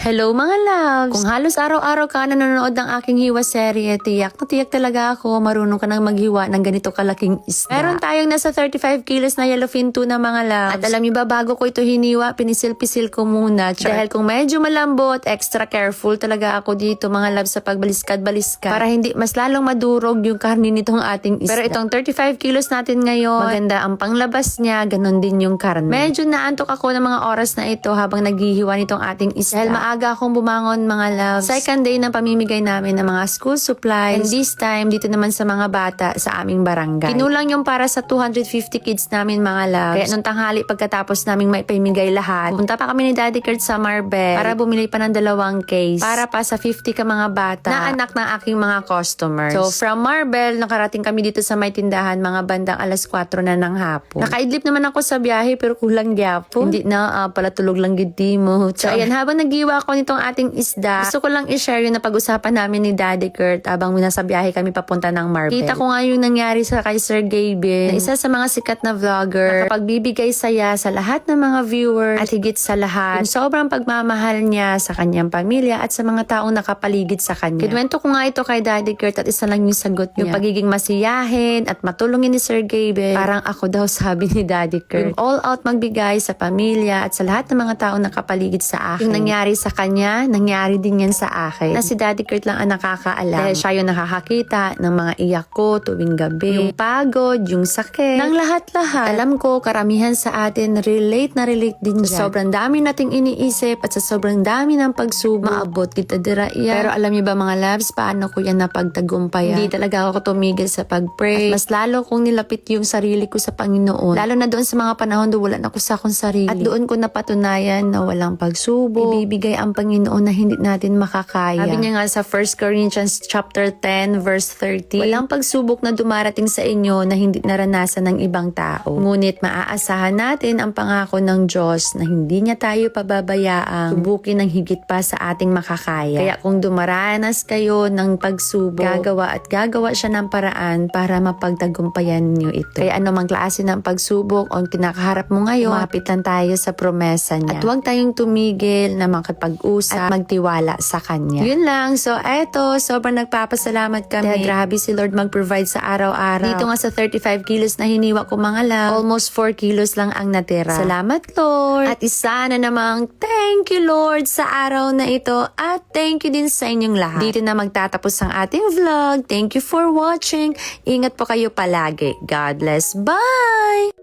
Hello mga loves! Kung halos araw-araw ka nanonood ng aking hiwa serye, tiyak na tiyak talaga ako marunong ka nang maghiwa ng ganito kalaking isda. Meron tayong nasa 35 kilos na yellowfin tuna mga loves. At alam niyo ba, bago ko ito hiniwa, pinisil-pisil ko muna. Dahil kung medyo malambot, extra careful talaga ako dito mga loves sa pagbaliskad-baliskad para hindi mas lalong madurog yung karni nitong ating isda. Pero itong 35 kilos natin ngayon, maganda ang panglabas niya, ganun din yung karni. Medyo naantok ako ng mga oras na ito habang naghihiwa nitong ating isda. Dahil maaga akong bumangon mga loves. Second day ng pamimigay namin ng mga school supplies. And this time, dito naman sa mga bata sa aming barangay. Kinulang yung para sa 250 kids namin mga loves. Kaya nung tanghali pagkatapos naming may pamimigay lahat, pumunta pa kami ni Daddy Kurt sa Marbel para bumili pa ng 2 case para pa sa 50 ka mga bata na anak ng aking mga customers. So from Marbel, nakarating kami dito sa may tindahan mga bandang alas 4 na ng hapon. Nakaidlip naman ako sa biyahe pero kulang gyapon. Hindi na pala tulog lang gid mo. So ayan, habang naghiwa ako nitong ating isda, gusto ko lang i-share yung napag-usapan namin ni Daddy Kurt habang nasa biyahe kami papunta ng Marbel. Kita ko nga yung nangyari sa kay Sir Gaben, na isa sa mga sikat na vlogger, nakapagbibigay saya sa lahat ng mga viewers at higit sa lahat, yung sobrang pagmamahal niya sa kanyang pamilya at sa mga taong nakapaligid sa kanya. Kinuwento ko nga ito kay Daddy Kurt at isa lang yung sagot niya. Yung pagiging masiyahin at matulungin ni Sir Gaben, parang ako daw sabi ni Daddy Kurt. Yung all out magbigay sa pamilya at sa lahat ng mga taong nakapaligid sa akin. Yung nangyari sa kanya, nangyari din yan sa akin. Na si Daddy Kurt lang ang nakakaalam. Dahil siya yung nakakakita ng mga iyak ko tuwing gabi. Yung pagod, yung sakit, ng lahat-lahat. Alam ko, karamihan sa atin, relate na relate din dyan. Sobrang dami nating iniisip at sa sobrang dami ng pagsubok, maabot kita dira yan. Pero alam niyo ba mga loves, paano ko yan napagtagumpayan? Hindi talaga ako tumigil sa pag-pray. At mas lalo kong nilapit yung sarili ko sa Panginoon. Lalo na doon sa mga panahon doon wala na ako sa akong sarili. At doon ko napatunayan na walang pagsubok, ibibigay ang Panginoon na hindi natin makakaya. Sabi niya nga sa 1 Corinthians chapter 10 verse 30, walang pagsubok na dumarating sa inyo na hindi naranasan ng ibang tao. Ngunit maaasahan natin ang pangako ng Diyos na hindi niya tayo pababayaang subukin ng higit pa sa ating makakaya. Kaya kung dumaranas kayo ng pagsubok, gagawa siya ng paraan para mapagtagumpayan niyo ito. Kaya anumang klase ng pagsubok o kinakaharap mo ngayon, mapit lang tayo sa promesa niya. At huwag tayong tumigil na makipag-usap at magtiwala sa Kanya. Yun lang. So, eto, sobrang nagpapasalamat kami. Dahil grabe si Lord mag-provide sa araw-araw. Dito nga sa 35 kilos na hiniwa ko mga love, almost 4 kilos lang ang natira. Salamat, Lord. At isa na namang thank you, Lord, sa araw na ito. At thank you din sa inyong lahat. Dito na magtatapos ang ating vlog. Thank you for watching. Ingat po kayo palagi. God bless. Bye!